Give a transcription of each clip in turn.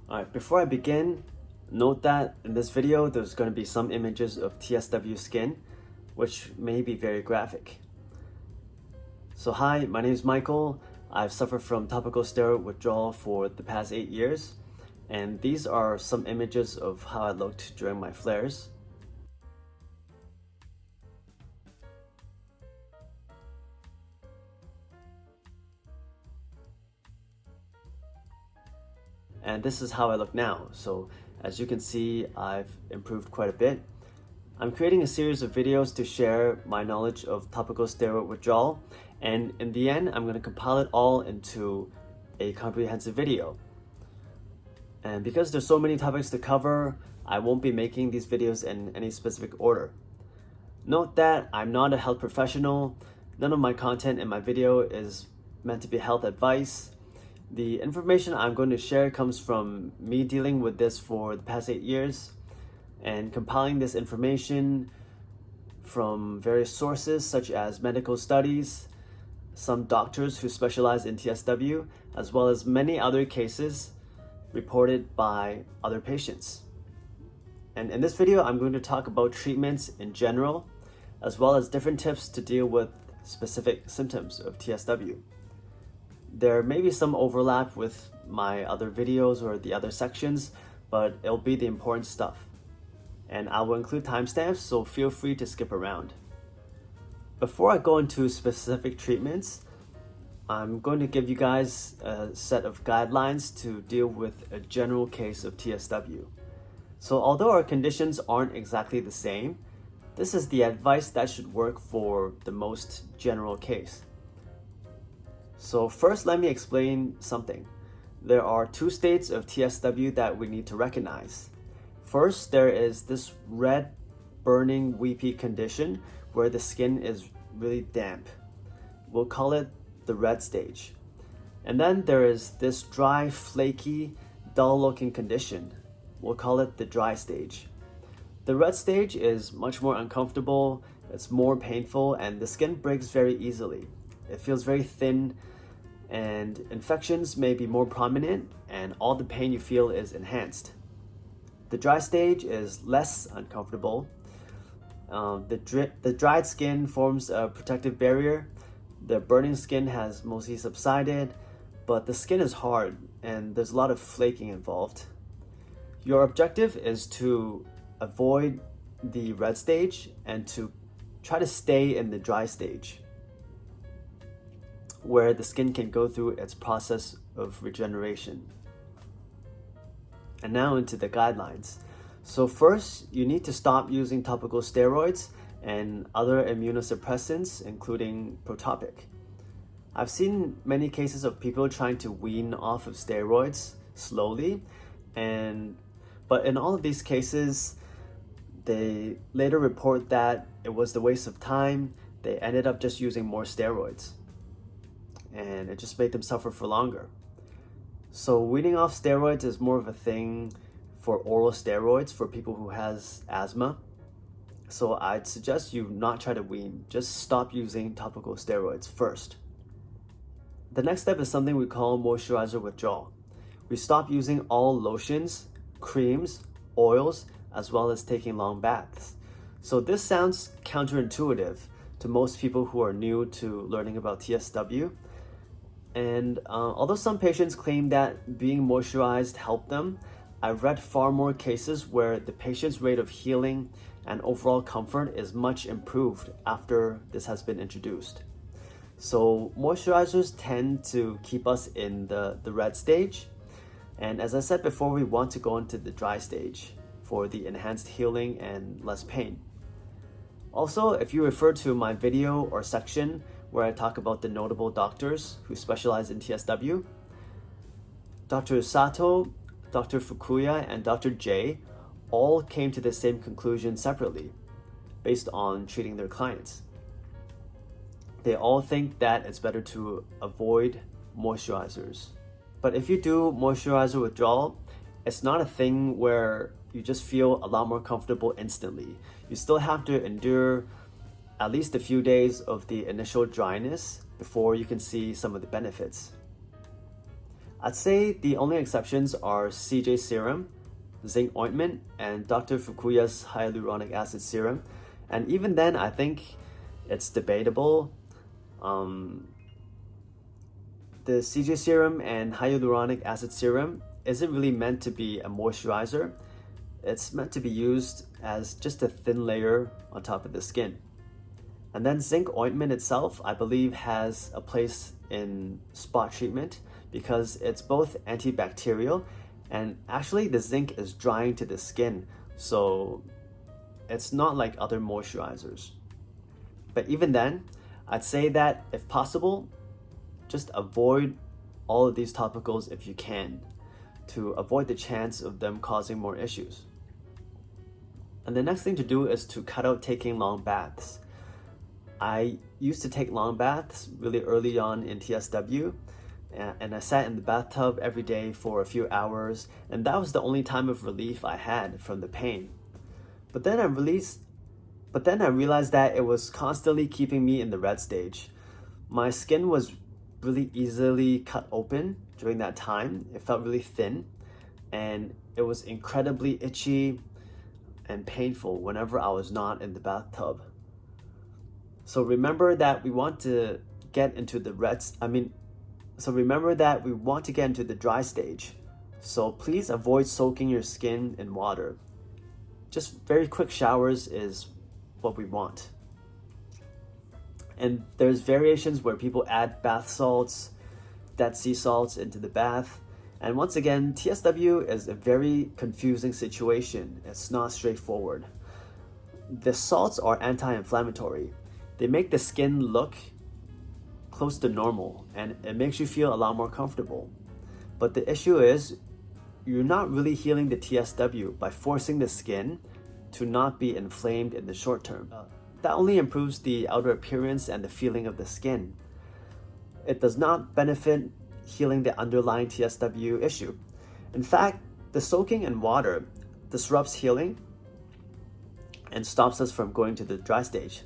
Alright, before I begin, note that in this video there's going to be some images of TSW skin, which may be very graphic. So hi, my name is Michael. I've suffered from topical steroid withdrawal for the past 8 years, and these are some images of how I looked during my flares. And this is how I look now. So as you can see, I've improved quite a bit. I'm creating a series of videos to share my knowledge of topical steroid withdrawal, and in the end, I'm going to compile it all into a comprehensive video. And because there's so many topics to cover, I won't be making these videos in any specific order. Note that I'm not a health professional. None of my content in my video is meant to be health advice. The information I'm going to share comes from me dealing with this for the past 8 years and compiling this information from various sources such as medical studies, some doctors who specialize in TSW, as well as many other cases reported by other patients. And in this video, I'm going to talk about treatments in general, as well as different tips to deal with specific symptoms of TSW. There may be some overlap with my other videos or the other sections, but it'll be the important stuff. And I will include timestamps, so feel free to skip around. Before I go into specific treatments, I'm going to give you guys a set of guidelines to deal with a general case of TSW. So although our conditions aren't exactly the same, this is the advice that should work for the most general case. So first, let me explain something. There are 2 states of TSW that we need to recognize. First, there is this red, burning, weepy condition where the skin is really damp. We'll call it the red stage. And then there is this dry, flaky, dull-looking condition. We'll call it the dry stage. The red stage is much more uncomfortable, it's more painful, and the skin breaks very easily. It feels very thin, and infections may be more prominent, and all the pain you feel is enhanced. The dry stage is less uncomfortable. The dried skin forms a protective barrier. The burning skin has mostly subsided, but the skin is hard, and there's a lot of flaking involved. Your objective is to avoid the red stage and to try to stay in the dry stage, where the skin can go through its process of regeneration. And now into the guidelines. So first, you need to stop using topical steroids and other immunosuppressants, including Protopic. I've seen many cases of people trying to wean off of steroids slowly, but in all of these cases, they later report that it was the waste of time. They ended up just using more steroids, and it just made them suffer for longer. So weaning off steroids is more of a thing for oral steroids for people who has asthma. So I'd suggest you not try to wean, just stop using topical steroids first. The next step is something we call moisturizer withdrawal. We stop using all lotions, creams, oils, as well as taking long baths. So this sounds counterintuitive to most people who are new to learning about TSW. And although some patients claim that being moisturized helped them, I've read far more cases where the patient's rate of healing and overall comfort is much improved after this has been introduced. So moisturizers tend to keep us in the red stage. And as I said before, we want to go into the dry stage for the enhanced healing and less pain. Also, if you refer to my video or section where I talk about the notable doctors who specialize in TSW, Dr. Sato, Dr. Fukuya, and Dr. J all came to the same conclusion separately based on treating their clients. They all think that it's better to avoid moisturizers. But if you do moisturizer withdrawal, it's not a thing where you just feel a lot more comfortable instantly. You still have to endure at least a few days of the initial dryness before you can see some of the benefits. I'd say the only exceptions are CJ serum, zinc ointment, and Dr. Fukuya's hyaluronic acid serum. And even then, I think it's debatable. The CJ serum and hyaluronic acid serum isn't really meant to be a moisturizer. It's meant to be used as just a thin layer on top of the skin. And then zinc ointment itself, I believe, has a place in spot treatment because it's both antibacterial and actually the zinc is drying to the skin, so it's not like other moisturizers. But even then, I'd say that if possible, just avoid all of these topicals if you can, to avoid the chance of them causing more issues. And the next thing to do is to cut out taking long baths. I used to take long baths really early on in TSW, and I sat in the bathtub every day for a few hours, and that was the only time of relief I had from the pain. But then I realized that it was constantly keeping me in the red stage. My skin was really easily cut open during that time. It felt really thin, and it was incredibly itchy and painful whenever I was not in the bathtub. So remember that we want to get into the dry stage. So please avoid soaking your skin in water. Just very quick showers is what we want. And there's variations where people add bath salts, Dead Sea salts into the bath. And once again, TSW is a very confusing situation. It's not straightforward. The salts are anti-inflammatory. They make the skin look close to normal, and it makes you feel a lot more comfortable. But the issue is, you're not really healing the TSW by forcing the skin to not be inflamed in the short term. That only improves the outer appearance and the feeling of the skin. It does not benefit healing the underlying TSW issue. In fact, the soaking in water disrupts healing and stops us from going to the dry stage.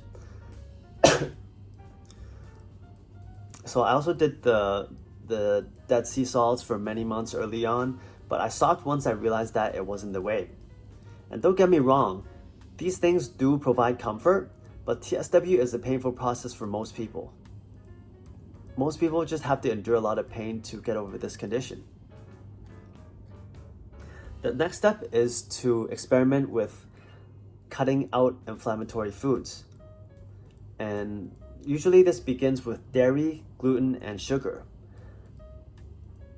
So I also did the Dead Sea salts for many months early on, but I stopped once I realized that it wasn't the way. And don't get me wrong, these things do provide comfort, but TSW is a painful process for most people. Most people just have to endure a lot of pain to get over this condition. The next step is to experiment with cutting out inflammatory foods. And usually this begins with dairy, gluten, and sugar.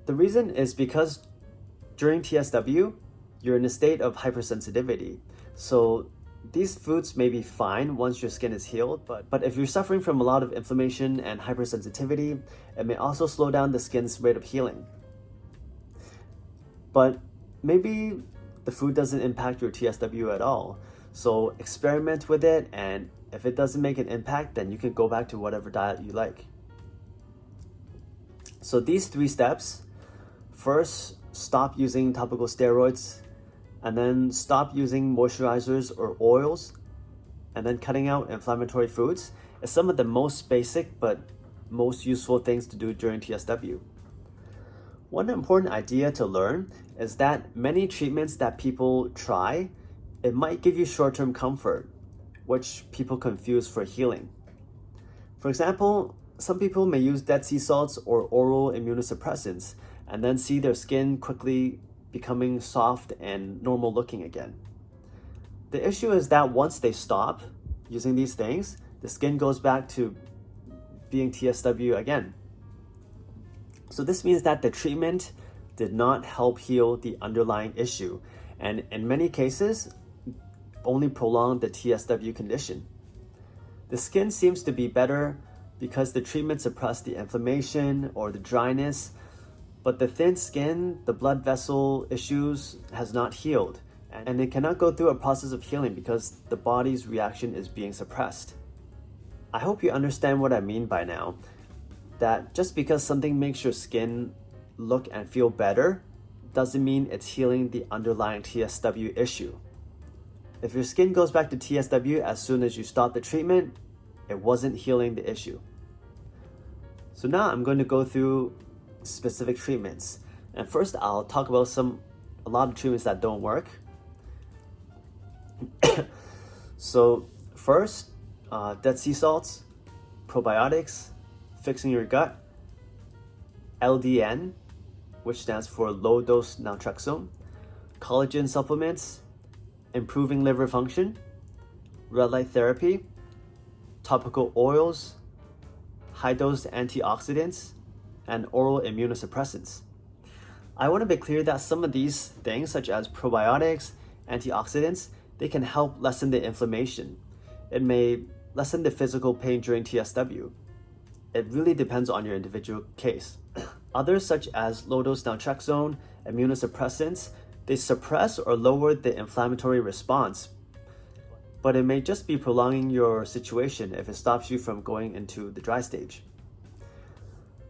The reason is because during TSW, you're in a state of hypersensitivity. So these foods may be fine once your skin is healed, but if you're suffering from a lot of inflammation and hypersensitivity, it may also slow down the skin's rate of healing. But maybe the food doesn't impact your TSW at all. So experiment with it, and if it doesn't make an impact, then you can go back to whatever diet you like. So these 3 steps: first, stop using topical steroids, and then stop using moisturizers or oils, and then cutting out inflammatory foods, is some of the most basic but most useful things to do during TSW. One important idea to learn is that many treatments that people try, it might give you short-term comfort, which people confuse for healing. For example, some people may use Dead Sea salts or oral immunosuppressants and then see their skin quickly becoming soft and normal looking again. The issue is that once they stop using these things, the skin goes back to being TSW again. So this means that the treatment did not help heal the underlying issue, and in many cases, only prolonged the TSW condition. The skin seems to be better because the treatment suppressed the inflammation or the dryness, but the thin skin, the blood vessel issues has not healed, and it cannot go through a process of healing because the body's reaction is being suppressed. I hope you understand what I mean by now, that just because something makes your skin look and feel better doesn't mean it's healing the underlying TSW issue. If your skin goes back to TSW as soon as you stop the treatment, it wasn't healing the issue. So now I'm going to go through specific treatments. And first, I'll talk about a lot of treatments that don't work. So first, Dead Sea salts, probiotics, fixing your gut, LDN, which stands for low dose naltrexone, collagen supplements, improving liver function, red light therapy, topical oils, high dose antioxidants, and oral immunosuppressants. I want to be clear that some of these things, such as probiotics, antioxidants, they can help lessen the inflammation. It may lessen the physical pain during TSW. It really depends on your individual case. Others, such as low-dose naltrexone, immunosuppressants, they suppress or lower the inflammatory response, but it may just be prolonging your situation if it stops you from going into the dry stage.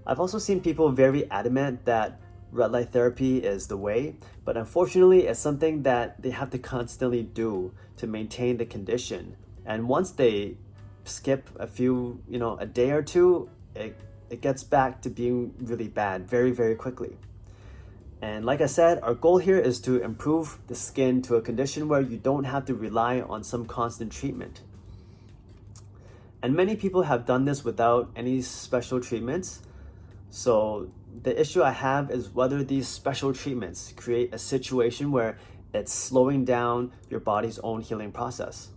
I've also seen people very adamant that red light therapy is the way, but unfortunately it's something that they have to constantly do to maintain the condition. And once they skip a day or two, it gets back to being really bad very, very quickly. And like I said, our goal here is to improve the skin to a condition where you don't have to rely on some constant treatment. And many people have done this without any special treatments. So the issue I have is whether these special treatments create a situation where it's slowing down your body's own healing process.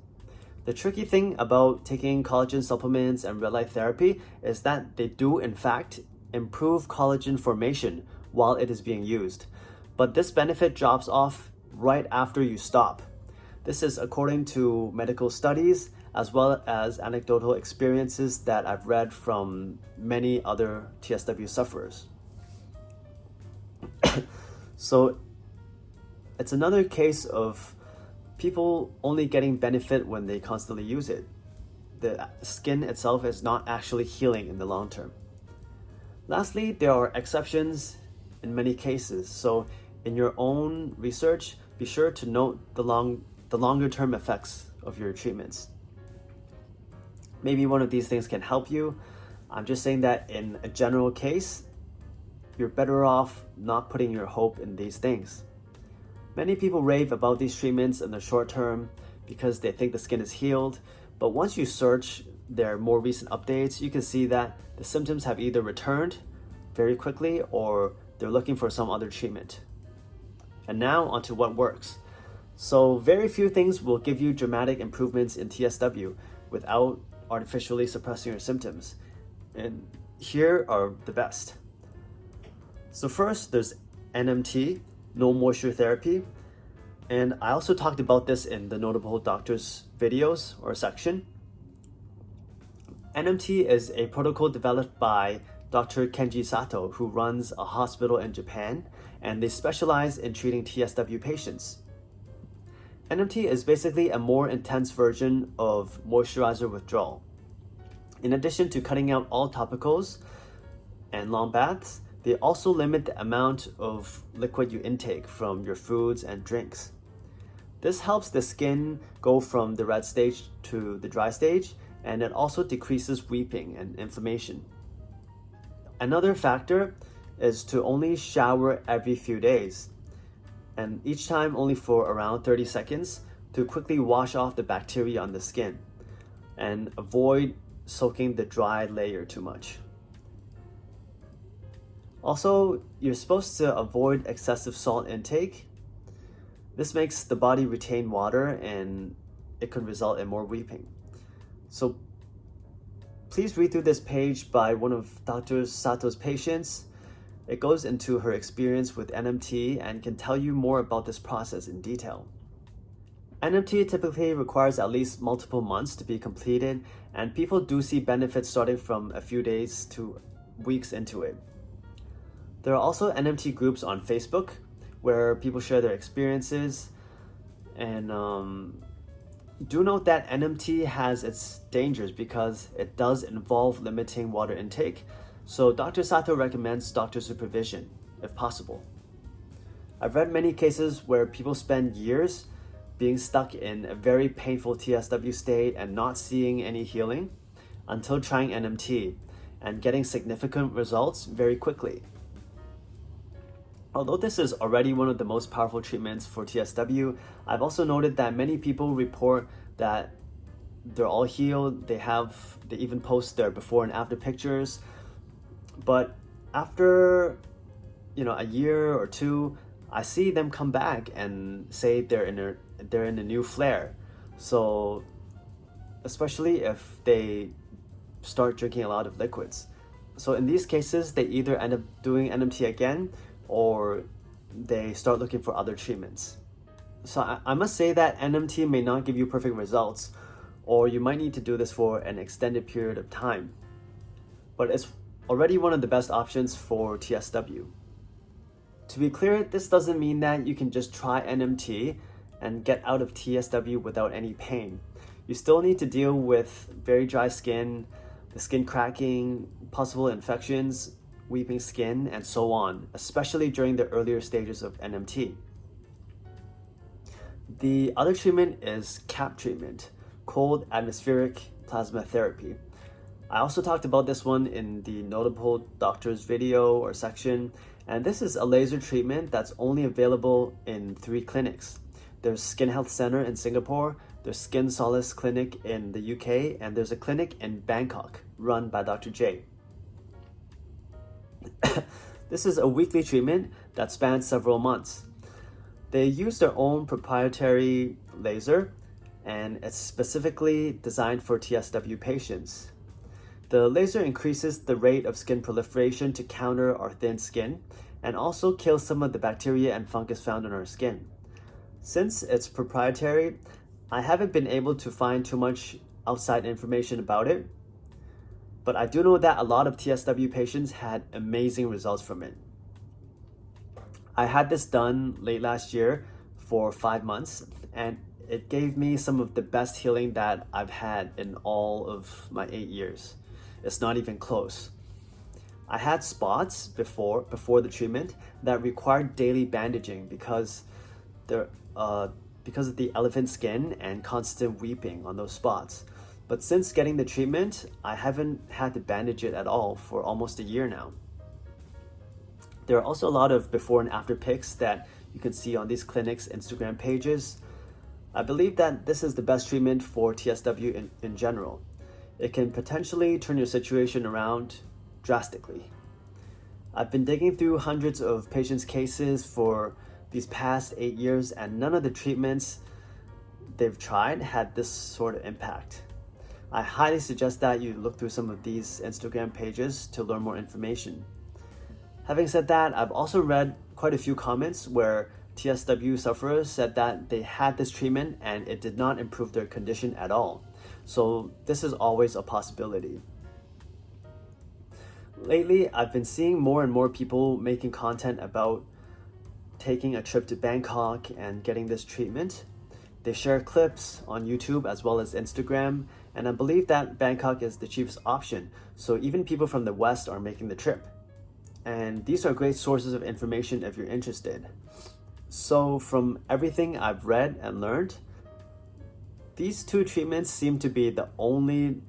The tricky thing about taking collagen supplements and red light therapy is that they do in fact improve collagen formation while it is being used. But this benefit drops off right after you stop. This is according to medical studies as well as anecdotal experiences that I've read from many other TSW sufferers. So it's another case of people only getting benefit when they constantly use it. The skin itself is not actually healing in the long term. Lastly, there are exceptions in many cases. So in your own research, be sure to note the longer term effects of your treatments. Maybe one of these things can help you. I'm just saying that in a general case, you're better off not putting your hope in these things. Many people rave about these treatments in the short term because they think the skin is healed, but once you search their more recent updates, you can see that the symptoms have either returned very quickly or they're looking for some other treatment. And now onto what works. So very few things will give you dramatic improvements in TSW without artificially suppressing your symptoms. And here are the best. So first, there's NMT, no moisture therapy. And I also talked about this in the notable doctors videos or section. NMT is a protocol developed by Dr. Kenji Sato, who runs a hospital in Japan, and they specialize in treating TSW patients. NMT is basically a more intense version of moisturizer withdrawal. In addition to cutting out all topicals and long baths, they also limit the amount of liquid you intake from your foods and drinks. This helps the skin go from the red stage to the dry stage, and it also decreases weeping and inflammation. Another factor is to only shower every few days, and each time only for around 30 seconds to quickly wash off the bacteria on the skin and avoid soaking the dry layer too much. Also, you're supposed to avoid excessive salt intake. This makes the body retain water and it could result in more weeping. So please read through this page by one of Dr. Sato's patients. It goes into her experience with NMT and can tell you more about this process in detail. NMT typically requires at least multiple months to be completed, and people do see benefits starting from a few days to weeks into it. There are also NMT groups on Facebook where people share their experiences, and do note that NMT has its dangers because it does involve limiting water intake, so Dr. Sato recommends doctor supervision if possible. I've read many cases where people spend years being stuck in a very painful TSW state and not seeing any healing until trying NMT and getting significant results very quickly. Although this is already one of the most powerful treatments for TSW, I've also noted that many people report that they're all healed. They even post their before and after pictures. But after a year or two, I see them come back and say they're in a new flare. So especially if they start drinking a lot of liquids. So in these cases, they either end up doing NMT again or they start looking for other treatments. So I must say that NMT may not give you perfect results, or you might need to do this for an extended period of time. But it's already one of the best options for TSW. To be clear, this doesn't mean that you can just try NMT and get out of TSW without any pain. You still need to deal with very dry skin, the skin cracking, possible infections, weeping skin, and so on, especially during the earlier stages of NMT. The other treatment is CAP treatment, cold atmospheric plasma therapy. I also talked about this one in the notable doctors video or section, and this is a laser treatment that's only available in 3 clinics. There's Skin Health Center in Singapore, there's Skin Solace Clinic in the UK, and there's a clinic in Bangkok run by Dr. J. This is a weekly treatment that spans several months. They use their own proprietary laser, and it's specifically designed for TSW patients. The laser increases the rate of skin proliferation to counter our thin skin and also kills some of the bacteria and fungus found in our skin. Since it's proprietary, I haven't been able to find too much outside information about it, but I do know that a lot of TSW patients had amazing results from it. I had this done late last year for 5 months, and it gave me some of the best healing that I've had in all of my 8 years. It's not even close. I had spots before the treatment that required daily bandaging because of the elephant skin and constant weeping on those spots. But since getting the treatment, I haven't had to bandage it at all for almost a year now. There are also a lot of before and after pics that you can see on these clinics' Instagram pages. I believe that this is the best treatment for TSW in general. It can potentially turn your situation around drastically. I've been digging through hundreds of patients' cases for these past 8 years, and none of the treatments they've tried had this sort of impact. I highly suggest that you look through some of these Instagram pages to learn more information. Having said that, I've also read quite a few comments where TSW sufferers said that they had this treatment and it did not improve their condition at all. So this is always a possibility. Lately, I've been seeing more and more people making content about taking a trip to Bangkok and getting this treatment. They share clips on YouTube as well as Instagram, and I believe that Bangkok is the cheapest option, so even people from the West are making the trip. And these are great sources of information if you're interested. So from everything I've read and learned, these 2 treatments seem to be the only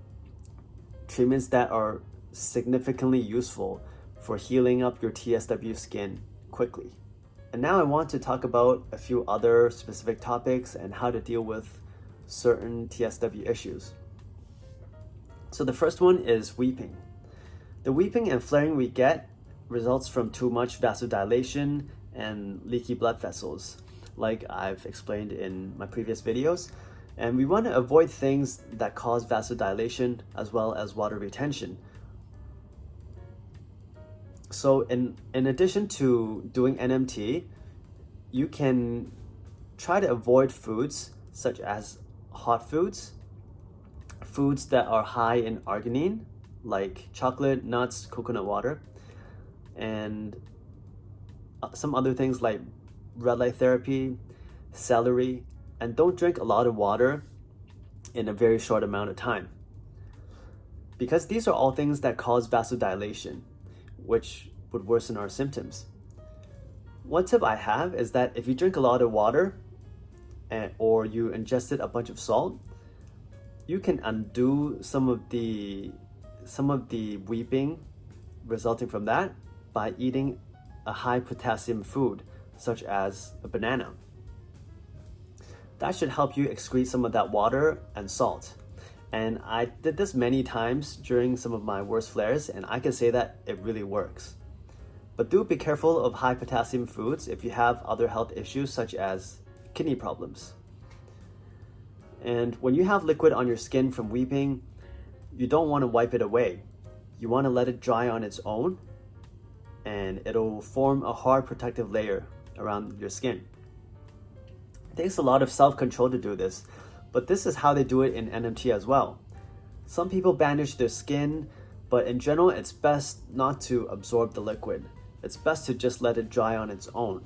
treatments that are significantly useful for healing up your TSW skin quickly. And now I want to talk about a few other specific topics and how to deal with certain TSW issues. So the first one is weeping. The weeping and flaring we get results from too much vasodilation and leaky blood vessels, like I've explained in my previous videos. And we want to avoid things that cause vasodilation as well as water retention. So in addition to doing NMT, you can try to avoid foods such as hot foods, foods that are high in arginine, like chocolate, nuts, coconut water, and some other things like red light therapy, celery, and don't drink a lot of water in a very short amount of time. Because these are all things that cause vasodilation, which would worsen our symptoms. One tip I have is that if you drink a lot of water or you ingested a bunch of salt, you can undo some of the weeping resulting from that by eating a high potassium food, such as a banana. That should help you excrete some of that water and salt. And I did this many times during some of my worst flares, and I can say that it really works. But do be careful of high potassium foods if you have other health issues such as kidney problems. And when you have liquid on your skin from weeping, you don't want to wipe it away. You want to let it dry on its own, and it'll form a hard protective layer around your skin. It takes a lot of self-control to do this, but this is how they do it in NMT as well. Some people bandage their skin, but in general, it's best not to absorb the liquid. It's best to just let it dry on its own.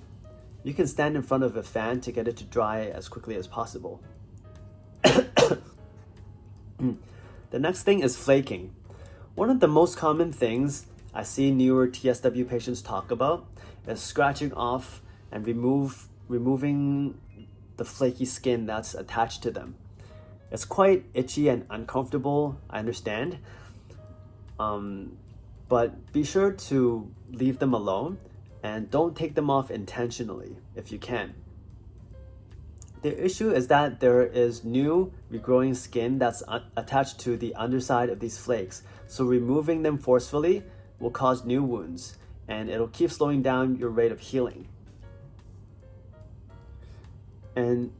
You can stand in front of a fan to get it to dry as quickly as possible. The next thing is flaking. One of the most common things I see newer TSW patients talk about is scratching off and removing the flaky skin that's attached to them. It's quite itchy and uncomfortable, I understand. But be sure to leave them alone and don't take them off intentionally if you can. The issue is that there is new regrowing skin that's attached to the underside of these flakes, so removing them forcefully will cause new wounds, and it'll keep slowing down your rate of healing. And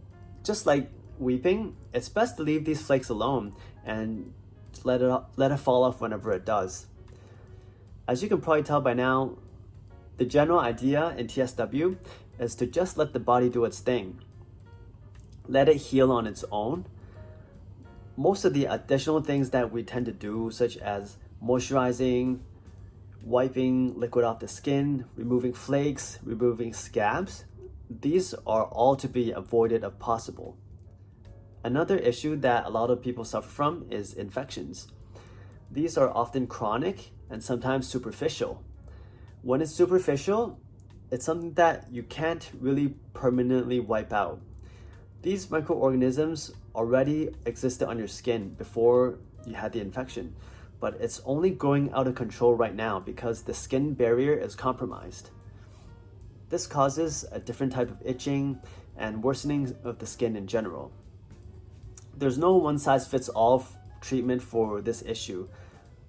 just like weeping, it's best to leave these flakes alone and let it fall off whenever it does. As you can probably tell by now, the general idea in TSW is to just let the body do its thing. Let it heal on its own. Most of the additional things that we tend to do, such as moisturizing, wiping liquid off the skin, removing flakes, removing scabs, these are all to be avoided if possible. Another issue that a lot of people suffer from is infections. These are often chronic and sometimes superficial. When it's superficial, it's something that you can't really permanently wipe out. These microorganisms already existed on your skin before you had the infection, but it's only growing out of control right now because the skin barrier is compromised. This causes a different type of itching and worsening of the skin in general. There's no one-size-fits-all treatment for this issue.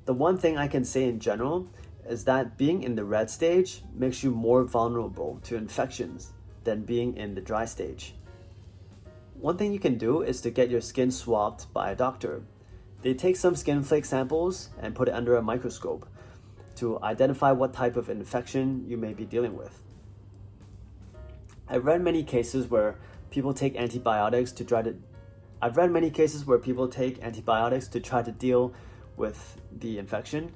The one thing I can say in general is that being in the red stage makes you more vulnerable to infections than being in the dry stage. One thing you can do is to get your skin swabbed by a doctor. They take some skin flake samples and put it under a microscope to identify what type of infection you may be dealing with. I've read many cases where people take antibiotics to try to deal with the infection.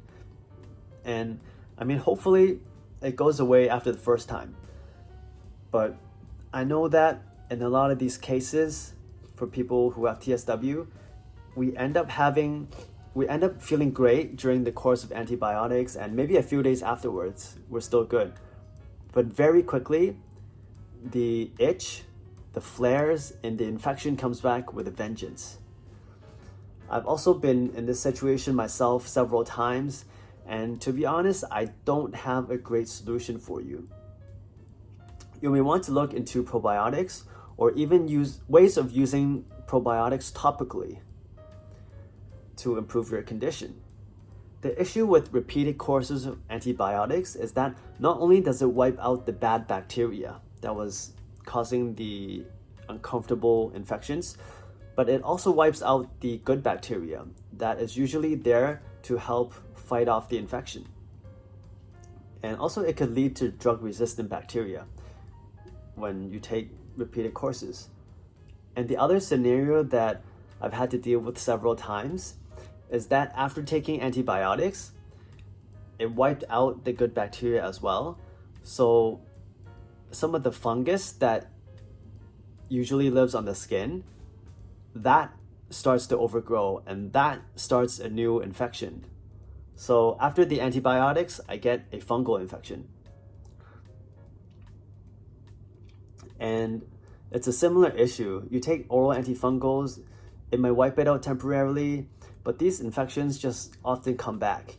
And hopefully it goes away after the first time. But I know that in a lot of these cases, for people who have TSW, we end up feeling great during the course of antibiotics, and maybe a few days afterwards, we're still good. But very quickly, the itch, the flares, and the infection comes back with a vengeance. I've also been in this situation myself several times, and to be honest, I don't have a great solution for you. You may want to look into probiotics or even use ways of using probiotics topically to improve your condition. The issue with repeated courses of antibiotics is that not only does it wipe out the bad bacteria that was causing the uncomfortable infections, but it also wipes out the good bacteria that is usually there to help fight off the infection. And also it could lead to drug-resistant bacteria when you take repeated courses. And the other scenario that I've had to deal with several times is that after taking antibiotics, it wiped out the good bacteria as well. So some of the fungus that usually lives on the skin, that starts to overgrow, and that starts a new infection. So after the antibiotics, I get a fungal infection. And it's a similar issue. You take oral antifungals, it might wipe it out temporarily, but these infections just often come back.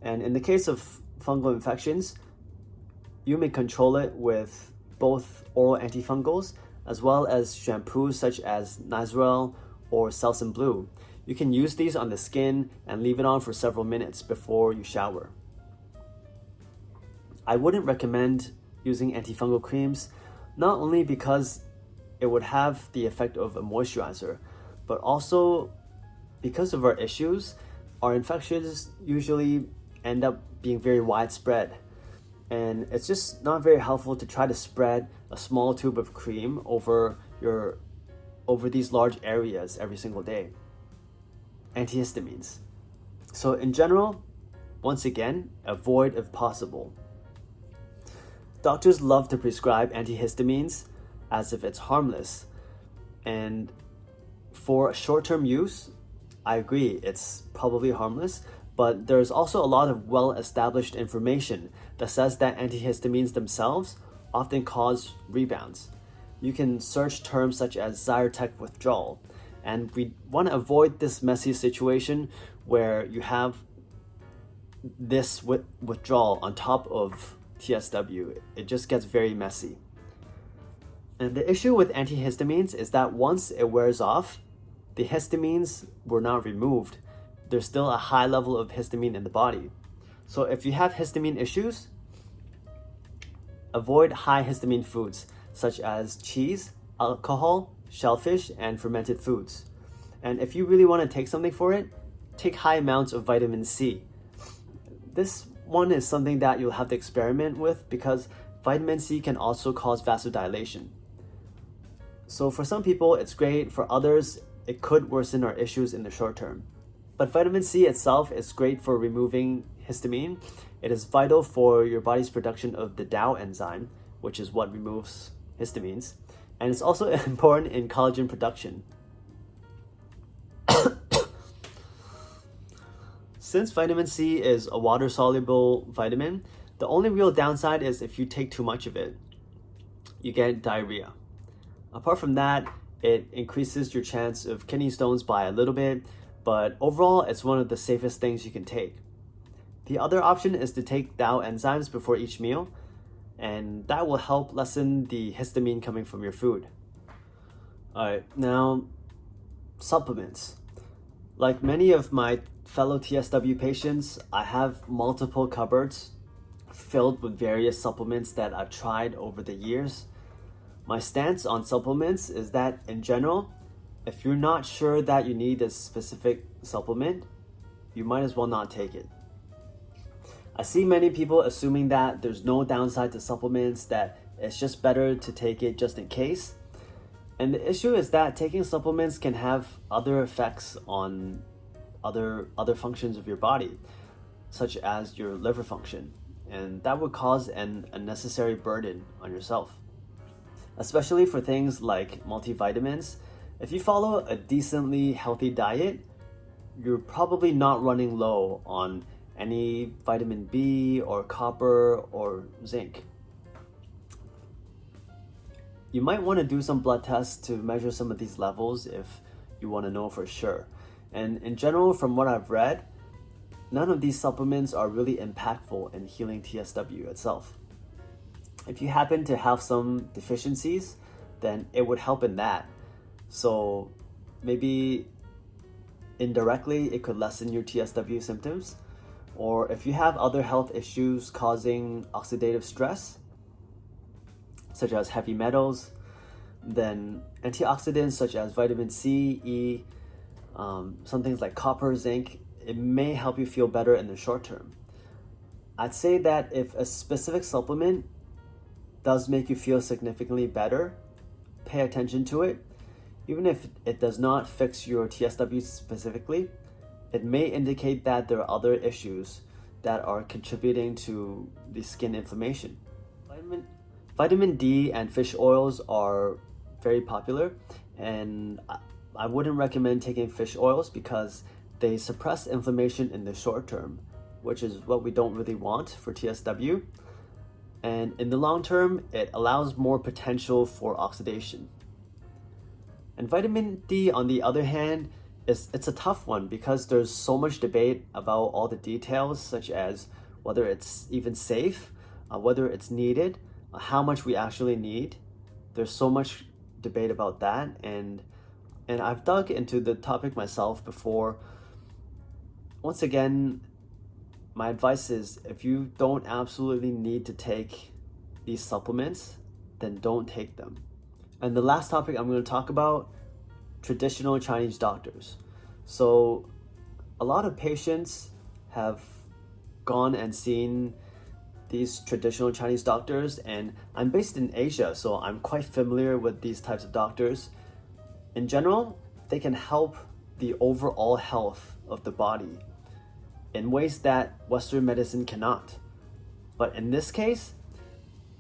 And in the case of fungal infections, You may control it with both oral antifungals as well as shampoos such as Nizoral or Selsun Blue. You can use these on the skin and leave it on for several minutes before you shower. I wouldn't recommend using antifungal creams, not only because it would have the effect of a moisturizer, but also because of our issues. Our infections usually end up being very widespread, and it's just not very helpful to try to spread a small tube of cream over these large areas every single day. Antihistamines. So in general, once again, avoid if possible. Doctors love to prescribe antihistamines as if it's harmless, and for short-term use, I agree, it's probably harmless, but there's also a lot of well-established information that says that antihistamines themselves often cause rebounds. You can search terms such as Zyrtec withdrawal, and we want to avoid this messy situation where you have this withdrawal on top of TSW. It just gets very messy. And the issue with antihistamines is that once it wears off, the histamines were not removed. There's still a high level of histamine in the body. So if you have histamine issues, avoid high histamine foods such as cheese, alcohol, shellfish, and fermented foods. And if you really want to take something for it, take high amounts of vitamin C. This one is something that you'll have to experiment with because vitamin C can also cause vasodilation. So for some people, it's great. For others, it could worsen our issues in the short term. But vitamin C itself is great for removing histamine. It is vital for your body's production of the Dow enzyme, which is what removes histamines. And it's also important in collagen production. Since vitamin C is a water-soluble vitamin, the only real downside is if you take too much of it, you get diarrhea. Apart from that, it increases your chance of kidney stones by a little bit, but overall, it's one of the safest things you can take. The other option is to take Dow enzymes before each meal, and that will help lessen the histamine coming from your food. Alright, now, supplements. Like many of my fellow TSW patients, I have multiple cupboards filled with various supplements that I've tried over the years. My stance on supplements is that in general, if you're not sure that you need a specific supplement, you might as well not take it. I see many people assuming that there's no downside to supplements, that it's just better to take it just in case. And the issue is that taking supplements can have other effects on other functions of your body, such as your liver function, and that would cause an unnecessary burden on yourself. Especially for things like multivitamins, if you follow a decently healthy diet, you're probably not running low on any vitamin B or copper or zinc. You might want to do some blood tests to measure some of these levels if you want to know for sure. And in general, from what I've read, none of these supplements are really impactful in healing TSW itself. If you happen to have some deficiencies, then it would help in that. So maybe indirectly, it could lessen your TSW symptoms. Or if you have other health issues causing oxidative stress, such as heavy metals, then antioxidants such as vitamin C, E, some things like copper, zinc, it may help you feel better in the short term. I'd say that if a specific supplement does make you feel significantly better, pay attention to it. Even if it does not fix your TSW specifically, it may indicate that there are other issues that are contributing to the skin inflammation. Vitamin D and fish oils are very popular, and I wouldn't recommend taking fish oils because they suppress inflammation in the short term, which is what we don't really want for TSW. And in the long term, it allows more potential for oxidation. And vitamin D, on the other hand, it's a tough one because there's so much debate about all the details, such as whether it's even safe, whether it's needed, how much we actually need. There's so much debate about that, and I've dug into the topic myself before. Once again, my advice is if you don't absolutely need to take these supplements, then don't take them. And the last topic I'm going to talk about, traditional Chinese doctors. So a lot of patients have gone and seen these traditional Chinese doctors, and I'm based in Asia, so I'm quite familiar with these types of doctors. In general, they can help the overall health of the body in ways that Western medicine cannot. But in this case,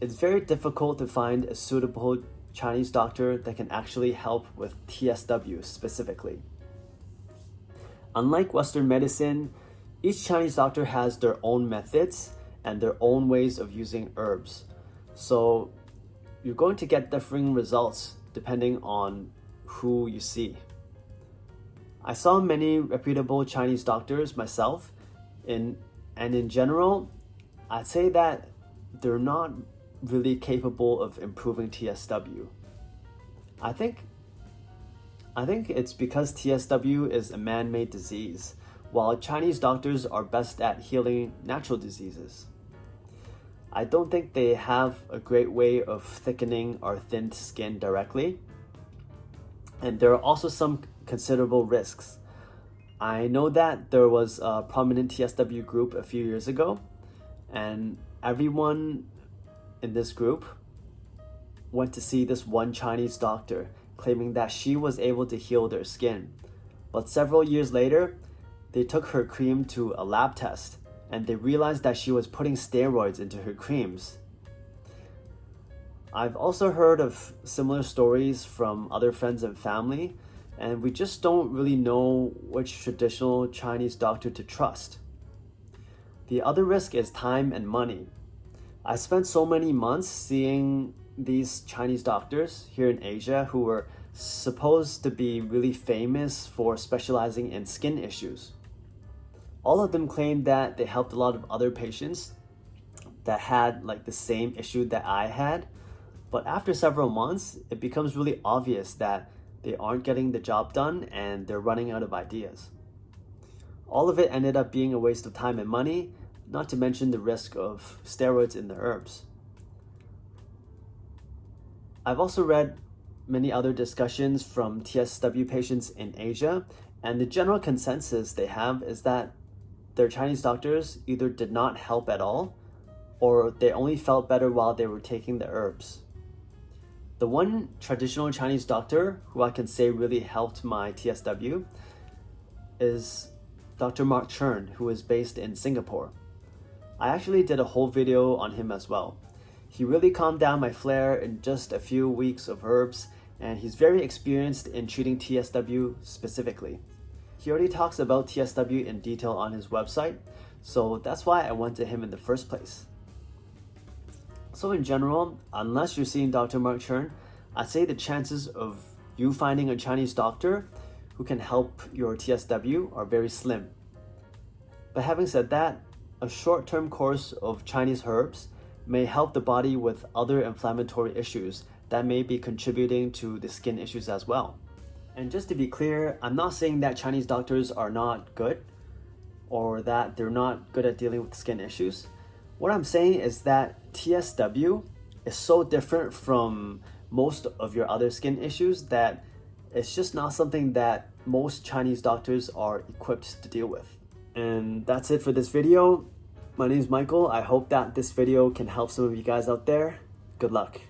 it's very difficult to find a suitable Chinese doctor that can actually help with TSW specifically. Unlike Western medicine, each Chinese doctor has their own methods and their own ways of using herbs. So you're going to get differing results depending on who you see. I saw many reputable Chinese doctors myself, and in general, I'd say that they're not really capable of improving TSW. I think it's because TSW is a man-made disease, while Chinese doctors are best at healing natural diseases. I don't think they have a great way of thickening our thin skin directly, and there are also some considerable risks. I know that there was a prominent TSW group a few years ago, and everyone in this group went to see this one Chinese doctor, claiming that she was able to heal their skin. But several years later, they took her cream to a lab test, and they realized that she was putting steroids into her creams. I've also heard of similar stories from other friends and family, and we just don't really know which traditional Chinese doctor to trust. The other risk is time and money. I spent so many months seeing these Chinese doctors here in Asia who were supposed to be really famous for specializing in skin issues. All of them claimed that they helped a lot of other patients that had like the same issue that I had. But after several months, it becomes really obvious that they aren't getting the job done and they're running out of ideas. All of it ended up being a waste of time and money, not to mention the risk of steroids in the herbs. I've also read many other discussions from TSW patients in Asia, and the general consensus they have is that their Chinese doctors either did not help at all, or they only felt better while they were taking the herbs. The one traditional Chinese doctor who I can say really helped my TSW is Dr. Mark Chern, who is based in Singapore. I actually did a whole video on him as well. He really calmed down my flare in just a few weeks of herbs, and he's very experienced in treating TSW specifically. He already talks about TSW in detail on his website, so that's why I went to him in the first place. So in general, unless you're seeing Dr. Mark Chern, I'd say the chances of you finding a Chinese doctor who can help your TSW are very slim. But having said that, a short-term course of Chinese herbs may help the body with other inflammatory issues that may be contributing to the skin issues as well. And just to be clear, I'm not saying that Chinese doctors are not good or that they're not good at dealing with skin issues. What I'm saying is that TSW is so different from most of your other skin issues that it's just not something that most Chinese doctors are equipped to deal with. And that's it for this video. My name is Michael. I hope that this video can help some of you guys out there. Good luck.